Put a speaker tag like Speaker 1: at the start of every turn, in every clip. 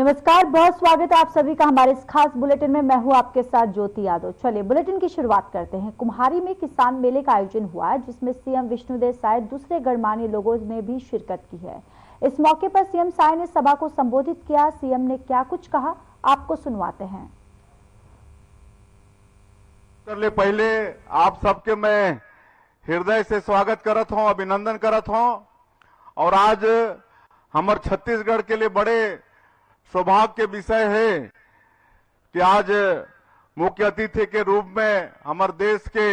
Speaker 1: नमस्कार, बहुत स्वागत है आप सभी का हमारे इस खास बुलेटिन में। मैं हूं आपके साथ ज्योति यादव। चलिए बुलेटिन की शुरुआत करते हैं। कुम्हारी में किसान मेले का आयोजन हुआ है, जिसमें सीएम विष्णुदेव साय दूसरे गणमान्य लोगों ने भी शिरकत की है। इस मौके पर सीएम साय ने सभा को संबोधित किया। सीएम ने क्या कुछ कहा, आपको सुनवाते हैं।
Speaker 2: पहले आप सबके मैं हृदय से स्वागत करत हूं, अभिनंदन करत हूं। और आज हमारे छत्तीसगढ़ के लिए बड़े सौभाग्य के विषय है कि आज मुख्य अतिथि के रूप में हमारे देश के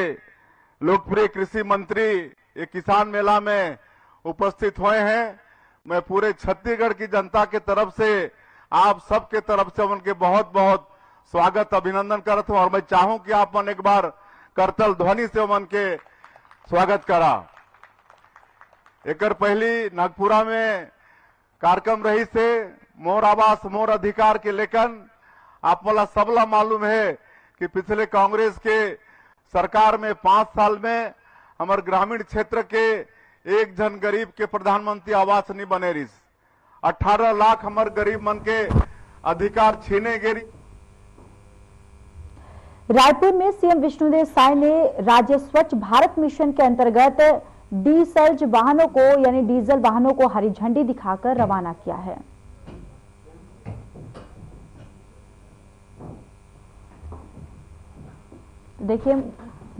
Speaker 2: लोकप्रिय कृषि मंत्री ये किसान मेला में उपस्थित हुए हैं। मैं पूरे छत्तीसगढ़ की जनता के तरफ से, आप सबके तरफ से उनके बहुत बहुत स्वागत अभिनंदन करता हूं। और मैं चाहूं कि आप मन एक बार करतल ध्वनि से मन के स्वागत करा। एक पहली नागपुरा में कार्यक्रम रही से मोर आवास मोर अधिकार के लेकर आप वाला सबला मालूम है कि पिछले कांग्रेस के सरकार में 5 साल में हमारे ग्रामीण क्षेत्र के एक जन गरीब के प्रधानमंत्री आवास नहीं बने रही। 18 लाख हमारे गरीब मन के अधिकार छीने गई।
Speaker 1: रायपुर में सीएम विष्णुदेव साय ने राज्य स्वच्छ भारत मिशन के अंतर्गत डीसर्ज वाहनों को यानी डीजल वाहनों को हरी झंडी दिखाकर रवाना किया है। देखिए,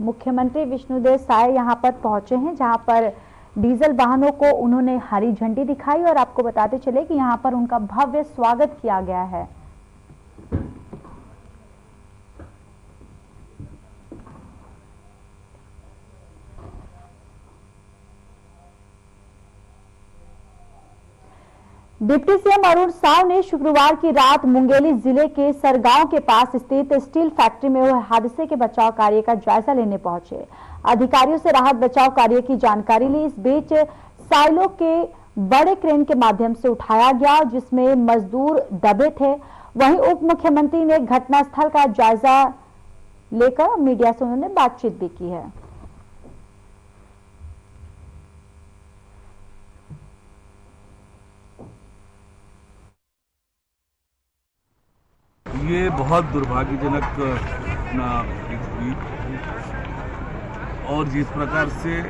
Speaker 1: मुख्यमंत्री विष्णुदेव साय यहां पर पहुंचे हैं, जहां पर डीजल वाहनों को उन्होंने हरी झंडी दिखाई। और आपको बताते चले कि यहां पर उनका भव्य स्वागत किया गया है। डिप्टी सीएम अरुण साव ने शुक्रवार की रात मुंगेली जिले के सरगांव के पास स्थित स्टील फैक्ट्री में हुए हादसे के बचाव कार्य का जायजा लेने पहुंचे। अधिकारियों से राहत बचाव कार्य की जानकारी ली। इस बीच साइलो के बड़े क्रेन के माध्यम से उठाया गया, जिसमें मजदूर दबे थे। वहीं उप मुख्यमंत्री ने घटनास्थल का जायजा लेकर मीडिया से उन्होंने बातचीत भी की है।
Speaker 3: ये बहुत दुर्भाग्यजनक और जिस प्रकार से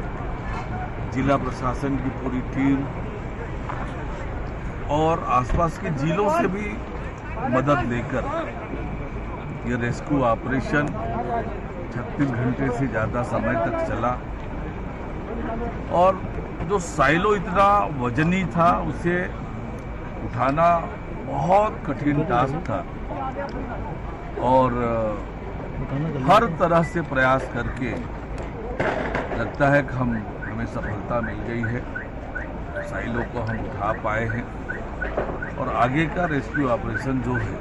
Speaker 3: जिला प्रशासन की पूरी टीम और आसपास के जिलों से भी मदद लेकर ये रेस्क्यू ऑपरेशन 36 घंटे से ज़्यादा समय तक चला। और जो साइलो इतना वजनी था, उसे उठाना बहुत कठिन टास्क था। और हर तरह से प्रयास करके लगता है कि हमें सफलता मिल गई है। साइलो को हम उठा पाए हैं और आगे का रेस्क्यू ऑपरेशन जो है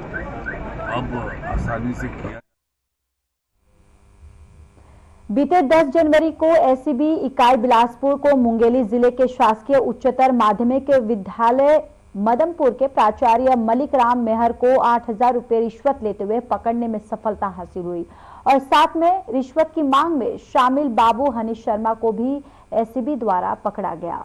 Speaker 3: अब आसानी से किया।
Speaker 1: बीते 10 जनवरी को एसीबी इकाई बिलासपुर को मुंगेली जिले के शासकीय उच्चतर माध्यमिक विद्यालय मदमपुर के प्राचार्य मलिक राम मेहर को 8,000 रुपए रिश्वत लेते हुए पकड़ने में सफलता हासिल हुई। और साथ में रिश्वत की मांग में शामिल बाबू हनीश शर्मा को भी एसीबी द्वारा पकड़ा गया।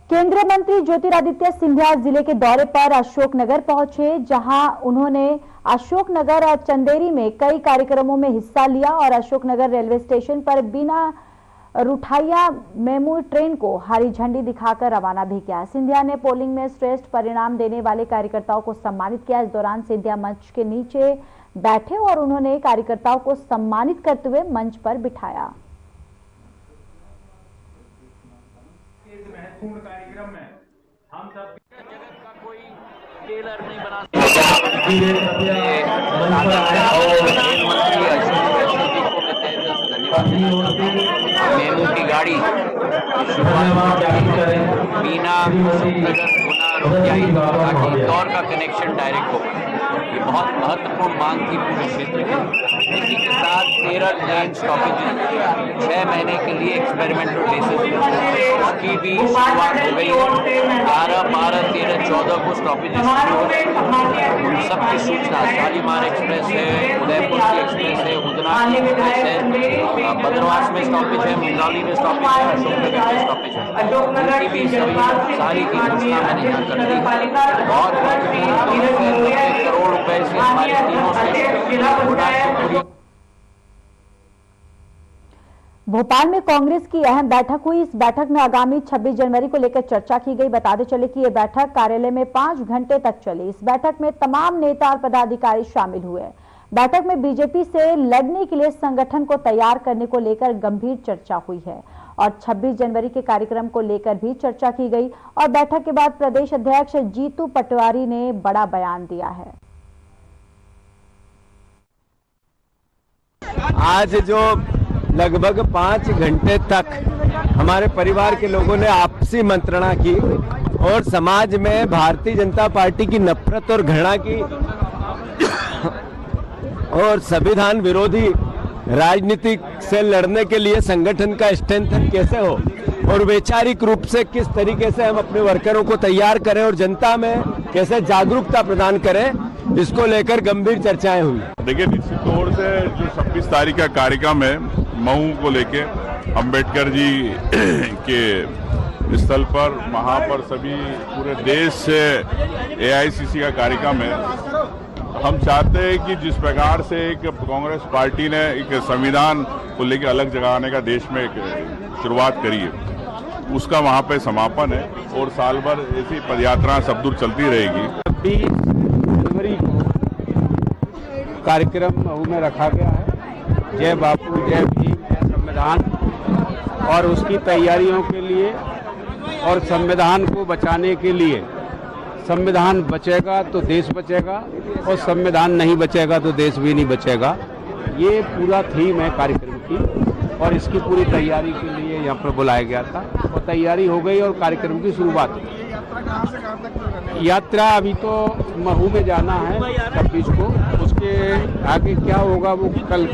Speaker 1: केंद्रीय मंत्री ज्योतिरादित्य सिंधिया जिले के दौरे पर अशोकनगर पहुंचे, जहां उन्होंने अशोकनगर और चंदेरी में कई कार्यक्रमों में हिस्सा लिया और अशोकनगर रेलवे स्टेशन पर बिना रुठाइया मेमू ट्रेन को हरी झंडी दिखाकर रवाना भी किया। सिंधिया ने पोलिंग में श्रेष्ठ परिणाम देने वाले कार्यकर्ताओं को सम्मानित किया। इस दौरान सिंधिया मंच के नीचे बैठे और उन्होंने कार्यकर्ताओं को सम्मानित करते हुए मंच पर बिठाया।
Speaker 4: महत्वपूर्ण कार्यक्रम में हम सब जगत का कोई टेलर नहीं बना मेमू की गाड़ी बिना सहयोग किया है ताकि इंदौर का कनेक्शन डायरेक्ट हो। ये बहुत महत्वपूर्ण मांग थी पूरे क्षेत्र की। इसी के साथ 13 ट्रेन स्टॉपेजेस 6 महीने के लिए एक्सपेरिमेंटल बेसिस उसकी भी शुरुआत हो गई है। 11, 12, 13, 14 को स्टॉपेजेस शुरू हो। उन सबकी सूचना शालीमार एक्सप्रेस है, उदयपुर की एक्सप्रेस है, उदना की एक्सप्रेस है, बदरवास में स्टॉपेज है, मुंगाली में स्टॉपेज है, अशोकनगर में स्टॉपेज है। उनकी भी सभी सारी की घोषणा मैंने यहाँ कर दी। और करोड़ रुपए से हमारे तीनों से
Speaker 1: भोपाल में कांग्रेस की अहम बैठक हुई। इस बैठक में आगामी 26 जनवरी को लेकर चर्चा की गई। बताते चले कि यह बैठक कार्यालय में 5 घंटे तक चली। इस बैठक में तमाम नेता और पदाधिकारी शामिल हुए। बैठक में बीजेपी से लड़ने के लिए संगठन को तैयार करने को लेकर गंभीर चर्चा हुई है और 26 जनवरी के कार्यक्रम को लेकर भी चर्चा की गई। और बैठक के बाद प्रदेश अध्यक्ष जीतू पटवारी ने बड़ा बयान दिया है।
Speaker 5: आज जो लगभग 5 घंटे तक हमारे परिवार के लोगों ने आपसी मंत्रणा की और समाज में भारतीय जनता पार्टी की नफरत और घृणा की और संविधान विरोधी राजनीति से लड़ने के लिए संगठन का स्ट्रेंथन कैसे हो और वैचारिक रूप से किस तरीके से हम अपने वर्करों को तैयार करें और जनता में कैसे जागरूकता प्रदान करें, इसको लेकर गंभीर चर्चाएं हुई।
Speaker 6: देखिए, निश्चित तौर से जो 26 तारीख का कार्यक्रम है मऊ को लेके अंबेडकर जी के स्थल पर वहाँ पर सभी पूरे देश से एआईसीसी का कार्यक्रम है। हम चाहते हैं कि जिस प्रकार से एक कांग्रेस पार्टी ने एक संविधान को लेकर अलग जगाने का देश में एक शुरुआत करी है, उसका वहाँ पे समापन है और साल भर ऐसी पदयात्रा सब दूर चलती रहेगी।
Speaker 7: 26 जनवरी को कार्यक्रम मऊ में रखा गया है। जय बापू जय भीम संविधान और उसकी तैयारियों के लिए और संविधान को बचाने के लिए। संविधान बचेगा तो देश बचेगा और संविधान नहीं बचेगा तो देश भी नहीं बचेगा। ये पूरा थीम है कार्यक्रम की और इसकी पूरी तैयारी के लिए यहाँ पर बुलाया गया था और तैयारी हो गई और कार्यक्रम की शुरुआत हुई। यात्रा अभी तो महू में जाना है 26 को, उसके आगे क्या होगा वो कल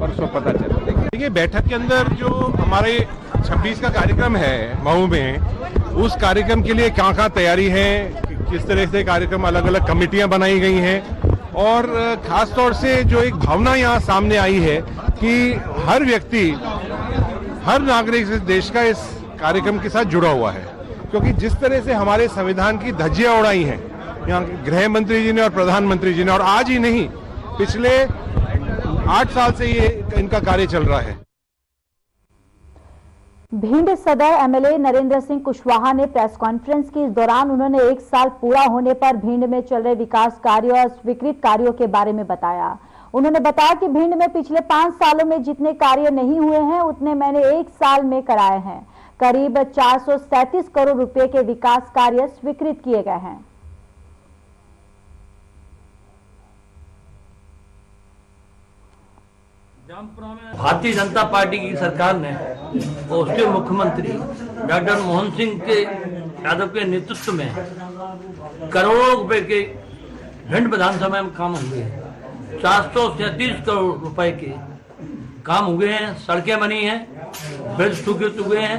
Speaker 7: परसों पता चलेगा।
Speaker 8: देखिए, बैठक के अंदर जो हमारे 26 का कार्यक्रम है महू में, उस कार्यक्रम के लिए क्या क्या तैयारी है, किस तरह से कार्यक्रम अलग अलग कमेटियां बनाई गई हैं और खास तौर से जो एक भावना यहाँ सामने आई है कि हर व्यक्ति, हर नागरिक इस देश का इस कार्यक्रम के साथ जुड़ा हुआ है, क्योंकि जिस तरह से हमारे संविधान की धज्जियां उड़ाई हैं यहाँ गृह मंत्री जी ने और प्रधानमंत्री जी ने, और आज ही नहीं पिछले 8 साल से ये इनका कार्य चल रहा है।
Speaker 1: भिंड सदर एमएलए नरेंद्र सिंह कुशवाहा ने प्रेस कॉन्फ्रेंस की। इस दौरान उन्होंने 1 साल पूरा होने पर भिंड में चल रहे विकास कार्यों और स्वीकृत कार्यों के बारे में बताया। उन्होंने बताया कि भिंड में पिछले 5 सालों में जितने कार्य नहीं हुए हैं उतने मैंने 1 साल में कराए हैं। करीब 437 करोड़ रुपए के विकास कार्य स्वीकृत किए गए हैं।
Speaker 9: भारतीय जनता पार्टी की सरकार ने और उसके मुख्यमंत्री डॉक्टर मोहन सिंह के यादव के नेतृत्व में करोड़ों रुपए के भिंड विधानसभा में काम हुए हैं। 437 करोड़ रुपए के काम हुए हैं। सड़कें बनी हैं, ब्रिज स्वीकृत हुए हैं,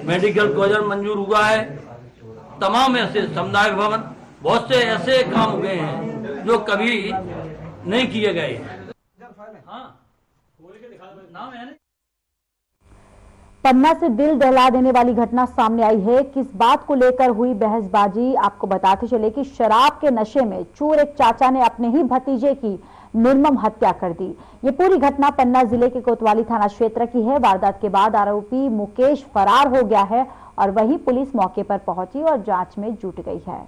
Speaker 9: मेडिकल कॉलेज मंजूर हुआ है। तमाम ऐसे समुदाय भवन, बहुत से ऐसे काम हुए हैं जो कभी नहीं किए गए।
Speaker 1: पन्ना से दिल दहला देने वाली घटना सामने आई है। किस बात को लेकर हुई बहसबाजी, आपको बताते चले कि शराब के नशे में चोर एक चाचा ने अपने ही भतीजे की निर्मम हत्या कर दी। ये पूरी घटना पन्ना जिले के कोतवाली थाना क्षेत्र की है। वारदात के बाद आरोपी मुकेश फरार हो गया है और वहीं पुलिस मौके पर पहुंची और जांच में जुट गई है।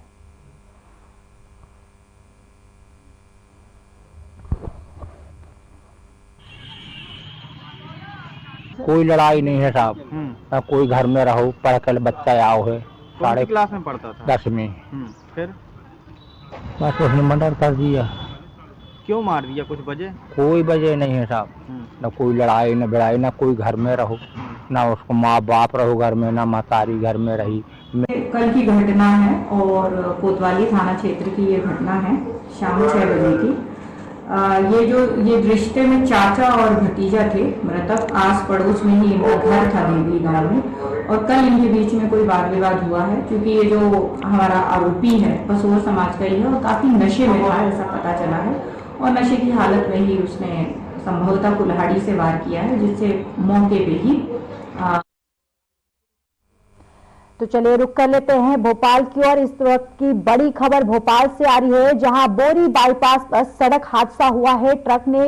Speaker 10: कोई लड़ाई नहीं है साहब, ना कोई घर में रहो, पढ़ कर बच्चा आओ है।
Speaker 11: साढ़े क्लास में पढ़ता था?
Speaker 10: 10वीं।
Speaker 11: फिर
Speaker 10: बस उसने मर्डर कर दिया।
Speaker 11: क्यों मार दिया, कुछ वजह?
Speaker 10: कोई वजह नहीं है साहब, ना कोई लड़ाई न भिड़ाई, ना कोई घर में रहो। ना उसको माँ बाप रहो घर में, ना मतारी घर में रही।
Speaker 12: कल की घटना है और कोतवाली थाना क्षेत्र की ये घटना है, शाम 6 बजे की। ये रिश्ते में चाचा और भतीजा थे मृतक, आस पड़ोस में ही इनका घर था देवली गांव में, और कल इनके बीच में कोई वाद विवाद हुआ है। क्योंकि ये जो हमारा आरोपी है पसोर समाज का ही है और काफी नशे में था, ऐसा पता चला है, और नशे की हालत में ही उसने संभवतः कुल्हाड़ी से वार किया है, जिससे मौके पे ही
Speaker 1: तो चलिए रुक कर लेते हैं भोपाल की ओर। इस वक्त की बड़ी खबर भोपाल से आ रही है, जहां बोरी बाईपास पर सड़क हादसा हुआ है। ट्रक ने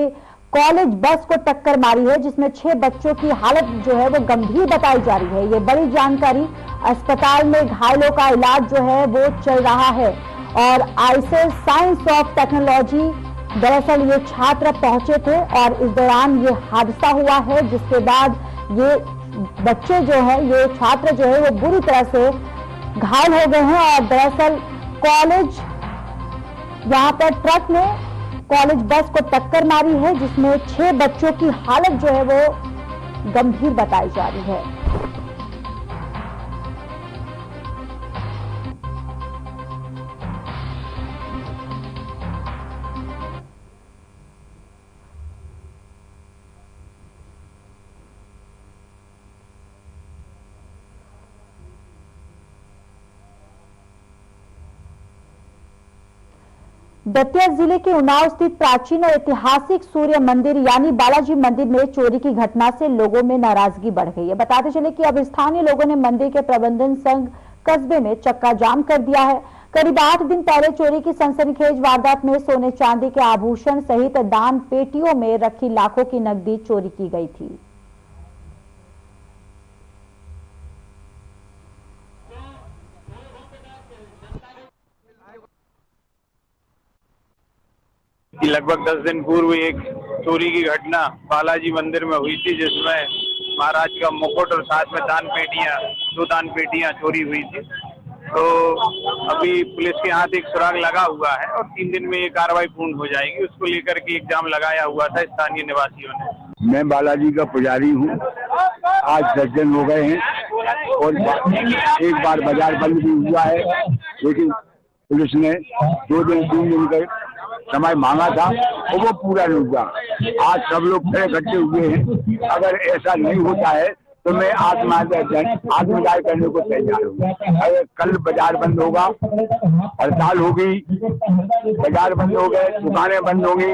Speaker 1: कॉलेज बस को टक्कर मारी है, जिसमें 6 बच्चों की हालत जो है वो गंभीर बताई जा रही है। ये बड़ी जानकारी। अस्पताल में घायलों का इलाज जो है वो चल रहा है। और आईसेस साइंस ऑफ टेक्नोलॉजी, दरअसल ये छात्र पहुंचे थे और इस दौरान ये हादसा हुआ है, जिसके बाद ये बच्चे जो है, ये छात्र जो है वो बुरी तरह से घायल हो गए हैं। और दरअसल कॉलेज, यहाँ पर ट्रक ने कॉलेज बस को टक्कर मारी है, जिसमें 6 बच्चों की हालत जो है वो गंभीर बताई जा रही है। दतिया जिले के उन्नाव स्थित प्राचीन और ऐतिहासिक सूर्य मंदिर यानी बालाजी मंदिर में चोरी की घटना से लोगों में नाराजगी बढ़ गई है। बताते चले कि अब स्थानीय लोगों ने मंदिर के प्रबंधन संघ कस्बे में चक्का जाम कर दिया है। करीब 8 दिन पहले चोरी की सनसनीखेज वारदात में सोने चांदी के आभूषण सहित दान पेटियों में रखी लाखों की नकदी चोरी की गई थी।
Speaker 13: लगभग 10 दिन पूर्व एक चोरी की घटना बालाजी मंदिर में हुई थी, जिसमें महाराज का मुकुट और साथ में दो दान पेटियां चोरी हुई थी। तो अभी पुलिस के हाथ एक सुराग लगा हुआ है और 3 दिन में ये कार्रवाई पूर्ण हो जाएगी। उसको लेकर के एग्जाम लगाया हुआ था स्थानीय निवासियों ने।
Speaker 14: मैं बालाजी का पुजारी हूँ। आज 10 दिन हो गए हैं और एक बार बाजार बंद भी हुआ है, लेकिन पुलिस ने 2 दिन 3 दिन का समय मांगा था और वो पूरा नहीं हुआ। आज सब लोग फिर इकट्ठे हुए हैं। अगर ऐसा नहीं होता है तो मैं आत्मदाह करने को तैयार हूँ। अगर कल बाजार बंद होगा, हड़ताल होगी, बाजार बंद हो गए, दुकानें बंद होंगी।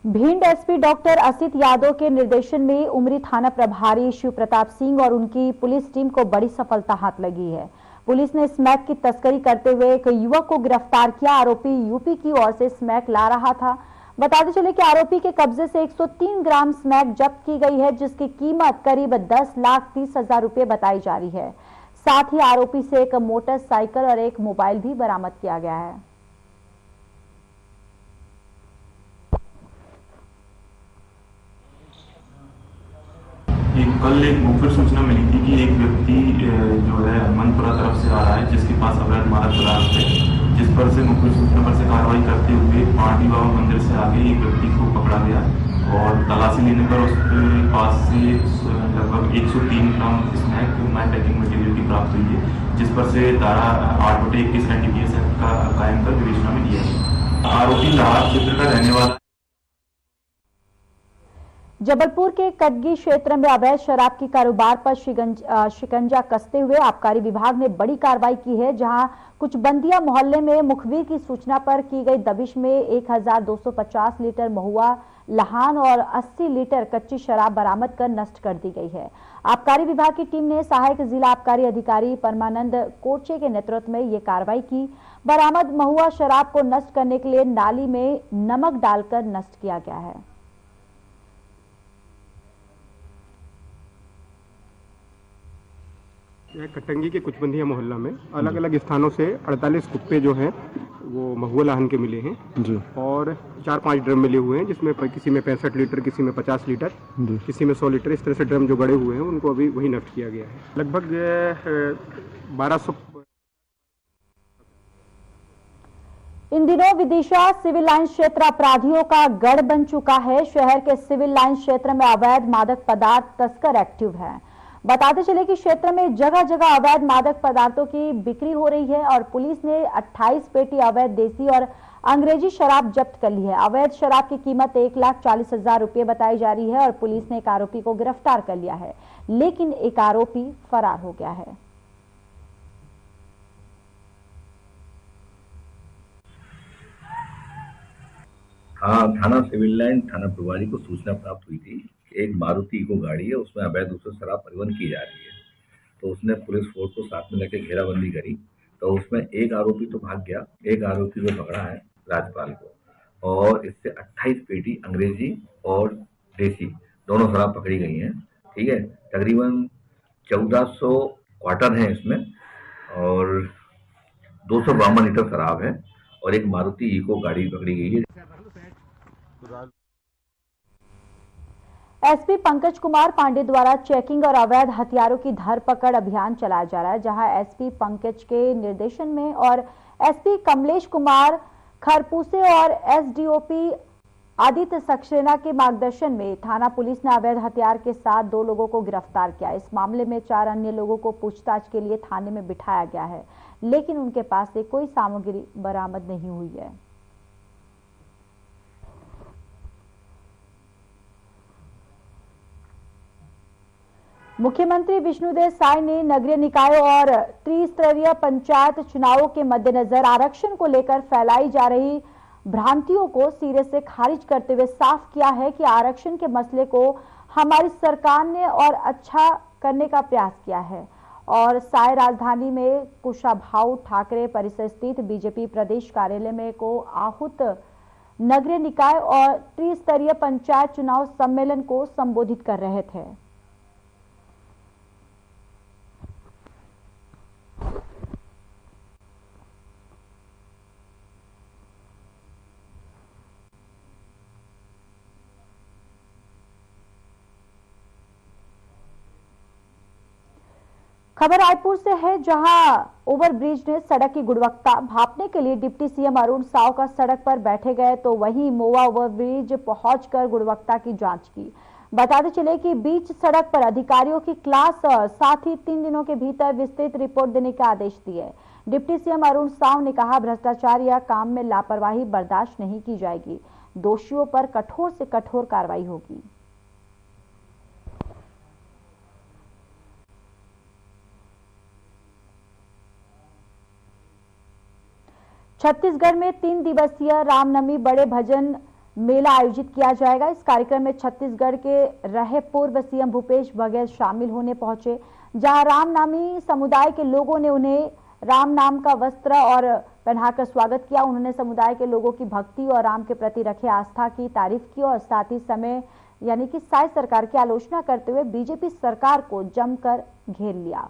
Speaker 1: भिंड एसपी डॉक्टर असित यादव के निर्देशन में उमरी थाना प्रभारी शिव प्रताप सिंह और उनकी पुलिस टीम को बड़ी सफलता हाथ लगी है। पुलिस ने स्मैक की तस्करी करते हुए एक युवक को गिरफ्तार किया। आरोपी यूपी की ओर से स्मैक ला रहा था। बताते चले कि आरोपी के कब्जे से 103 ग्राम स्मैक जब्त की गई है, जिसकी कीमत करीब 10,30,000 रुपए बताई जा रही है। साथ ही आरोपी से एक मोटरसाइकिल और एक मोबाइल भी बरामद किया गया है।
Speaker 15: कल एक गुप्त सूचना मिली थी कि एक व्यक्ति जो है मनपुरा तरफ से आ रहा है, जिसके पास अवैध मादक पदार्थ है, जिस पर से मुख्य सूचना पर से कार्रवाई करते हुए पार्टी बाबा मंदिर से आगे एक व्यक्ति को पकड़ा गया और तलाशी लेने पर उसके पास से लगभग 103 ग्राम स्मैक पैकिंग मटेरियल की प्राप्त हुई है, जिस पर से धारा 8/21 NDPS एक्ट का कायम कर विवेचना में लिया है। आरोपी लाहौर क्षेत्र का रहने वाला।
Speaker 1: जबलपुर के कटगी क्षेत्र में अवैध शराब की कारोबार पर शिकंजा कसते हुए आबकारी विभाग ने बड़ी कार्रवाई की है, जहां कुछ बंदिया मोहल्ले में मुखबिर की सूचना पर की गई दबिश में 1250 लीटर महुआ लहान और 80 लीटर कच्ची शराब बरामद कर नष्ट कर दी गई है। आबकारी विभाग की टीम ने सहायक जिला आबकारी अधिकारी परमानंद कोचे के नेतृत्व में ये कार्रवाई की। बरामद महुआ शराब को नष्ट करने के लिए नाली में नमक डालकर नष्ट किया गया है।
Speaker 16: कटंगी के कुछ बंदिया मोहल्ला में अलग अलग स्थानों से 48 कुप्पे जो हैं वो महुआ लाहन के मिले हैं जी, और 4-5 ड्रम मिले हुए हैं, जिसमें किसी में 65 लीटर, किसी में 50 लीटर जी, किसी में 100 लीटर, इस तरह से ड्रम जो गड़े हुए हैं उनको अभी वही नष्ट किया गया है। लगभग 1200।
Speaker 1: इन दिनों विदिशा सिविल लाइन क्षेत्र अपराधियों का गढ़ बन चुका है। शहर के सिविल लाइन क्षेत्र में अवैध मादक पदार्थ तस्कर एक्टिव हैं। बताते चले कि क्षेत्र में जगह जगह अवैध मादक पदार्थों की बिक्री हो रही है और पुलिस ने 28 पेटी अवैध देसी और अंग्रेजी शराब जब्त कर ली है। अवैध शराब की कीमत 1,40,000 रुपये बताई जा रही है और पुलिस ने एक आरोपी को गिरफ्तार कर लिया है, लेकिन एक आरोपी फरार हो गया है।
Speaker 17: हाँ, थाना सिविल लाइन थाना प्रभारी को सूचना प्राप्त हुई थी कि एक मारुति इको गाड़ी है, उसमें अवैध रूप से शराब परिवहन की जा रही है। तो उसने पुलिस फोर्स को साथ में लेकर घेराबंदी करी, तो उसमें एक आरोपी तो भाग गया, एक आरोपी को पकड़ा है राजपाल को, और इससे 28 पेटी अंग्रेजी और देसी दोनों शराब पकड़ी गई हैं। ठीक है, तकरीबन 1400 क्वार्टर हैं इसमें और 252 लीटर शराब है और एक मारुति इको गाड़ी पकड़ी गई है।
Speaker 1: एसपी पंकज कुमार पांडे द्वारा चेकिंग और अवैध हथियारों की धरपकड़ अभियान चलाया जा रहा है, जहां एसपी पंकज के निर्देशन में और एसपी कमलेश कुमार खरपूसे और एसडीओपी आदित्य सक्सेना के मार्गदर्शन में थाना पुलिस ने अवैध हथियार के साथ 2 लोगों को गिरफ्तार किया। इस मामले में 4 अन्य लोगों को पूछताछ के लिए थाने में बिठाया गया है, लेकिन उनके पास से कोई सामग्री बरामद नहीं हुई है। मुख्यमंत्री विष्णुदेव साय ने नगरीय निकायों और त्रिस्तरीय पंचायत चुनावों के मद्देनजर आरक्षण को लेकर फैलाई जा रही भ्रांतियों को सिरे से खारिज करते हुए साफ किया है कि आरक्षण के मसले को हमारी सरकार ने और अच्छा करने का प्रयास किया है। और साय राजधानी में कुशाभाऊ ठाकरे परिसर स्थित बीजेपी प्रदेश कार्यालय में को आहूत नगरीय निकाय और त्रिस्तरीय पंचायत चुनाव सम्मेलन को संबोधित कर रहे थे। खबर रायपुर से है, जहां ओवरब्रिज ने सड़क की गुणवत्ता भांपने के लिए डिप्टी सीएम अरुण साव का सड़क पर बैठे गए, तो वहीं मोवा ओवरब्रिज पहुंचकर गुणवत्ता की जांच की। बताते चले कि बीच सड़क पर अधिकारियों की क्लास साथ ही 3 दिनों के भीतर विस्तृत रिपोर्ट देने के आदेश दिए। डिप्टी सीएम अरुण साव ने कहा, भ्रष्टाचार या काम में लापरवाही बर्दाश्त नहीं की जाएगी, दोषियों पर कठोर से कठोर कार्रवाई होगी। छत्तीसगढ़ में 3 दिवसीय रामनवमी बड़े भजन मेला आयोजित किया जाएगा। इस कार्यक्रम में छत्तीसगढ़ के रहे पूर्व सीएम भूपेश बघेल शामिल होने पहुंचे, जहां रामनामी समुदाय के लोगों ने उन्हें राम नाम का वस्त्र और पहनाकर स्वागत किया। उन्होंने समुदाय के लोगों की भक्ति और राम के प्रति रखे आस्था की तारीफ की और साथ ही समय यानी कि साय सरकार की आलोचना करते हुए बीजेपी सरकार को जमकर घेर लिया।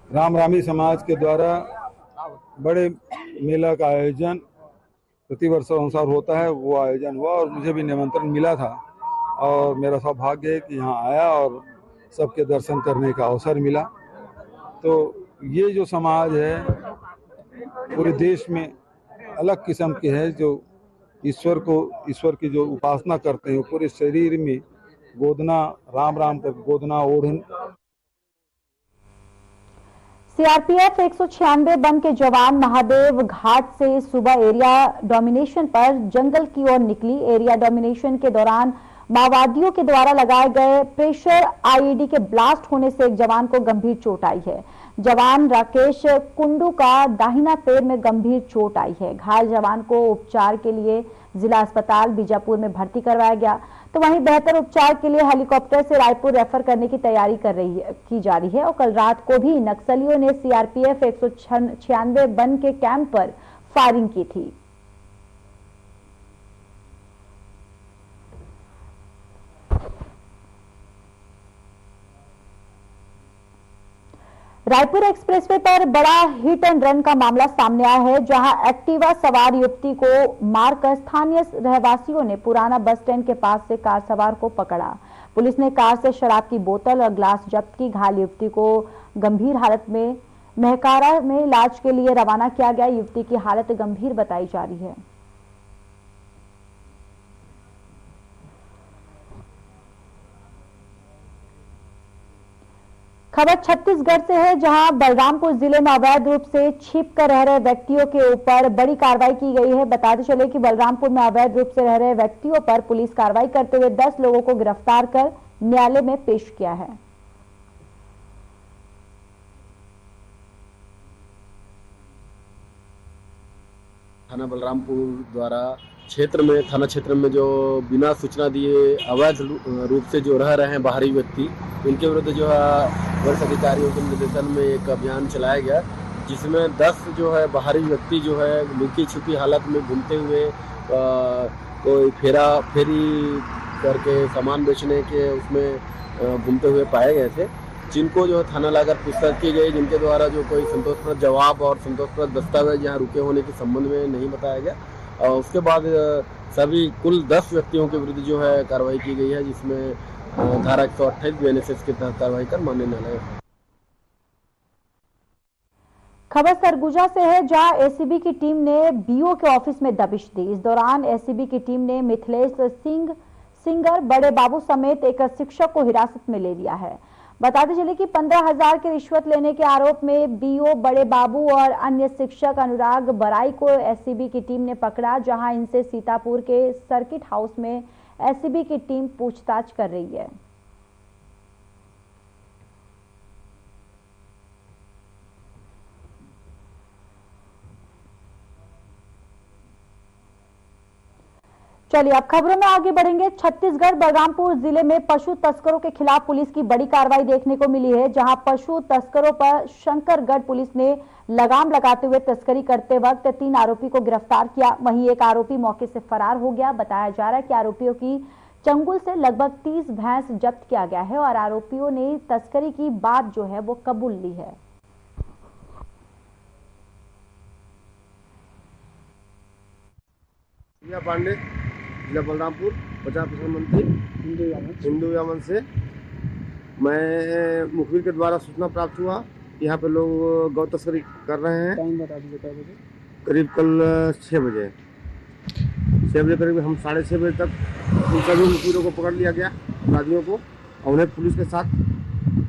Speaker 18: रामरामी समाज के द्वारा बड़े मेला का आयोजन प्रतिवर्ष अनुसार होता है, वो आयोजन हुआ और मुझे भी निमंत्रण मिला था और मेरा सौभाग्य है कि यहाँ आया और सबके दर्शन करने का अवसर मिला। तो ये जो समाज है पूरे देश में अलग किस्म के है, जो ईश्वर की जो उपासना करते हैं, पूरे शरीर में गोदना राम राम कर गोदना ओढ़न।
Speaker 1: सीआरपीएफ 196 बन के जवान महादेव घाट से सुबह एरिया डोमिनेशन पर जंगल की ओर निकली। एरिया डोमिनेशन के दौरान माओवादियों के द्वारा लगाए गए प्रेशर आईईडी के ब्लास्ट होने से एक जवान को गंभीर चोट आई है। जवान राकेश कुंडू का दाहिना पैर में गंभीर चोट आई है। घायल जवान को उपचार के लिए जिला अस्पताल बीजापुर में भर्ती करवाया गया, तो वहीं बेहतर उपचार के लिए हेलीकॉप्टर से रायपुर रेफर करने की तैयारी की जा रही है। और कल रात को भी नक्सलियों ने सीआरपीएफ 196 बन के कैंप पर फायरिंग की थी। रायपुर एक्सप्रेसवे पर बड़ा हिट एंड रन का मामला सामने आया है, जहां एक्टिवा सवार युवती को मारकर स्थानीय रहवासियों ने पुराना बस स्टैंड के पास से कार सवार को पकड़ा। पुलिस ने कार से शराब की बोतल और ग्लास जब्त की। घायल युवती को गंभीर हालत में महकारा में इलाज के लिए रवाना किया गया। युवती की हालत गंभीर बताई जा रही है। खबर छत्तीसगढ़ से है, जहां बलरामपुर जिले में अवैध रूप से छिप कर रह रहे व्यक्तियों के ऊपर बड़ी कार्रवाई की गई है। बताते चले कि बलरामपुर में अवैध रूप से रह रहे व्यक्तियों पर पुलिस कार्रवाई करते हुए 10 लोगों को गिरफ्तार कर न्यायालय में पेश किया है।
Speaker 19: थाना बलरामपुर द्वारा थाना क्षेत्र में जो बिना सूचना दिए अवैध रूप से जो रह रहे हैं बाहरी व्यक्ति, उनके विरुद्ध जो है वरिष्ठ अधिकारियों के निर्देशन में एक अभियान चलाया गया, जिसमें 10 जो है बाहरी व्यक्ति जो है लुकी छिपी हालत में घूमते हुए कोई फेरी करके सामान बेचने के उसमें घूमते हुए पाए गए थे, जिनको जो है थाना लाकर पूछताछ की गई, जिनके द्वारा जो कोई संतोषप्रद जवाब और संतोषप्रद दस्तावेज यहाँ रुके होने के संबंध में नहीं बताया गया। और उसके बाद सभी कुल 10 व्यक्तियों के विरुद्ध जो है कार्रवाई की गई है, जिसमें धारा 128 बीएनएसएस के तहत कार्रवाई कर मान्य न्यायालय।
Speaker 1: खबर सरगुजा से है, जहां एसीबी की टीम ने बीओ के ऑफिस में दबिश दी। इस दौरान एसीबी की टीम ने मिथिलेश सिंगर बड़े बाबू समेत एक शिक्षक को हिरासत में ले लिया है। बताते चले कि 15,000 की रिश्वत लेने के आरोप में बीओ बड़े बाबू और अन्य शिक्षक अनुराग बराई को एसीबी की टीम ने पकड़ा, जहां इनसे सीतापुर के सर्किट हाउस में एसीबी की टीम पूछताछ कर रही है। चलिए अब खबरों में आगे बढ़ेंगे। छत्तीसगढ़ बलरामपुर जिले में पशु तस्करों के खिलाफ पुलिस की बड़ी कार्रवाई देखने को मिली है, जहां पशु तस्करों पर शंकरगढ़ पुलिस ने लगाम लगाते हुए तस्करी करते वक्त 3 आरोपी को गिरफ्तार किया। वहीं एक आरोपी मौके से फरार हो गया। बताया जा रहा है कि आरोपियों की चंगुल से लगभग 30 भैंस जब्त किया गया है और आरोपियों ने तस्करी की बात जो है वो कबूल ली है।
Speaker 20: पांडे, जिला बलरामपुर, 50% मंत्री हिंदू यामन से मैं मुखबिर के द्वारा सूचना प्राप्त हुआ, यहाँ पे लोग गौ तस्करी कर रहे हैं। टाइम बता दीजिए क्या बजे? करीब कल 6 बजे करीब हम 6:30 बजे तक उन सभी मुखबिरों को पकड़ लिया गया, अपराधियों को, और उन्हें पुलिस के साथ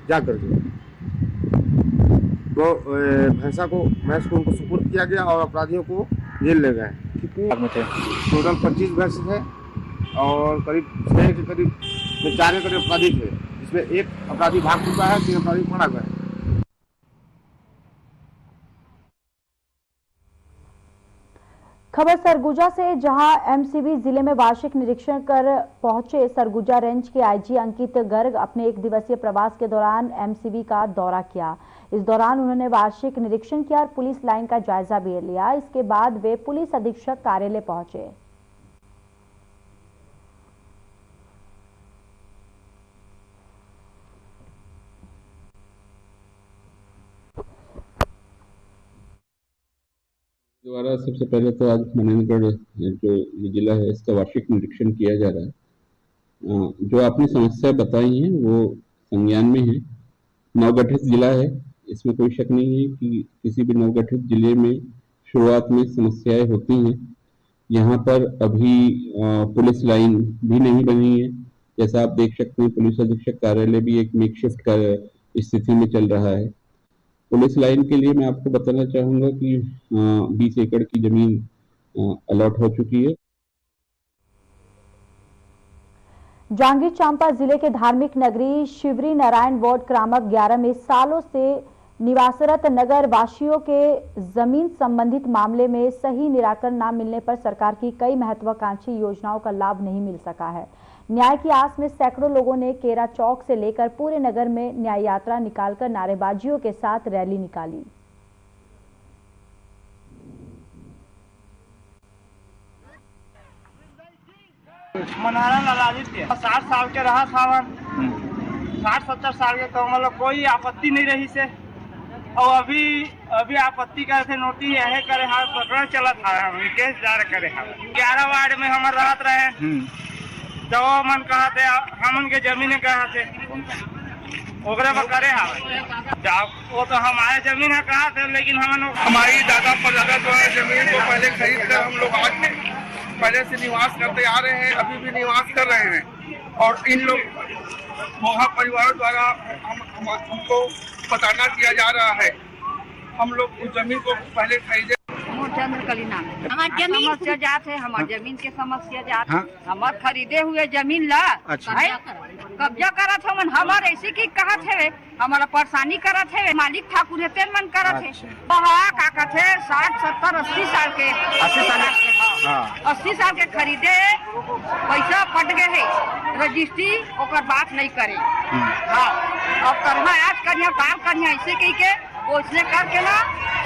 Speaker 20: जा करके भैंसा को उनको सुपुर्द किया गया और अपराधियों को जेल ले गए। टोटल 25 भैंस है और करीब 4 के करीब अपराधी थे, जिसमें एक अपराधी भाग चुका है, 3 अपराधी पकड़ा गया है।
Speaker 1: खबर सरगुजा से, जहां एमसीबी जिले में वार्षिक निरीक्षण कर पहुंचे सरगुजा रेंज के आईजी अंकित गर्ग अपने 1 दिवसीय प्रवास के दौरान एमसीबी का दौरा किया। इस दौरान उन्होंने वार्षिक निरीक्षण किया और पुलिस लाइन का जायजा भी लिया। इसके बाद वे पुलिस अधीक्षक कार्यालय पहुंचे।
Speaker 21: द्वारा सबसे पहले तो आज मनेन्द्रगढ़ जो ये जिला है इसका वार्षिक निरीक्षण किया जा रहा है। जो आपने समस्या बताई है वो संज्ञान में है। नवगठित जिला है, इसमें कोई शक नहीं है कि किसी भी नवगठित जिले में शुरुआत में समस्याएं होती हैं। यहाँ पर अभी पुलिस लाइन भी नहीं बनी है, जैसा आप देख सकते हैं। पुलिस अधीक्षक कार्यालय भी एक मेकशिफ्ट का स्थिति में चल रहा है। पुलिस लाइन के लिए मैं आपको बताना चाहूंगा कि 20 एकड़ की जमीन अलॉट हो चुकी है।
Speaker 1: जांगीर चांपा जिले के धार्मिक नगरी शिवरी नारायण वार्ड क्रमांक 11 में सालों से निवासरत नगर वासियों के जमीन संबंधित मामले में सही निराकरण न मिलने पर सरकार की कई महत्वाकांक्षी योजनाओं का लाभ नहीं मिल सका है। न्याय की आस में सैकड़ों लोगों ने केरा चौक से लेकर पूरे नगर में न्याय यात्रा निकालकर नारेबाजियों के साथ रैली निकाली।
Speaker 22: मनारा लालादित्य 60 साल के रहा सावन 60-70 साल के तो मतलब कोई आपत्ति नहीं रही से, और अभी आपत्ति करे थे, नोटिस यह करे हाँ पकड़ चला था, हम केस दायर करे हाँ। 11 वार्ड में हमारे राहत रहे, जो मन कहा थे हमन के जमीन कहा थे ओकरे पर करे वो तो हमारे जमीन है कहा थे, लेकिन
Speaker 2: हमारी दादा परदादा द्वारा जमीन को पहले खरीद कर हम लोग आज पहले से निवास करते आ रहे हैं, अभी भी निवास कर रहे हैं। और इन लोग मोहा परिवारों द्वारा हमको बताना किया जा रहा है। हम लोग उस जमीन को पहले खरीदे।
Speaker 3: चंद्र कलीना हमार जमीन समस्या जात है, हमार जमीन के समस्या जात है। हमार खरीदे हुए जमीन ला कब्जा करत है, हमार ऐसे की कहत है, हमारा परेशानी करत है। मालिक ठाकुर है तेन मन करत है। का कहत है 60 70 80 साल के 80 साल के खरीदे पैसा पट गए है, रजिस्ट्री ओकर बात नहीं करे। हाँ अब करना आज करिया कार करिया ऐसे कही के उसने करके ना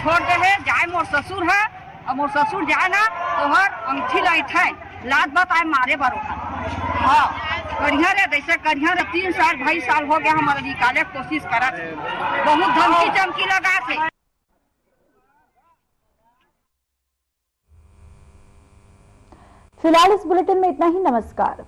Speaker 3: छोड़ दे है। जाए मोर ससुर है और मोर ससुर जाए ना तो हर अंगठी लाइट है लात बात आए मारे बारो। हाँ करिया रे जैसे करिया रे 3 साल 2.5 साल हो गया हमारा निकाले कोशिश करत है, बहुत धमकी चमकी लगा थे।
Speaker 1: फिलहाल इस बुलेटिन में इतना ही। नमस्कार।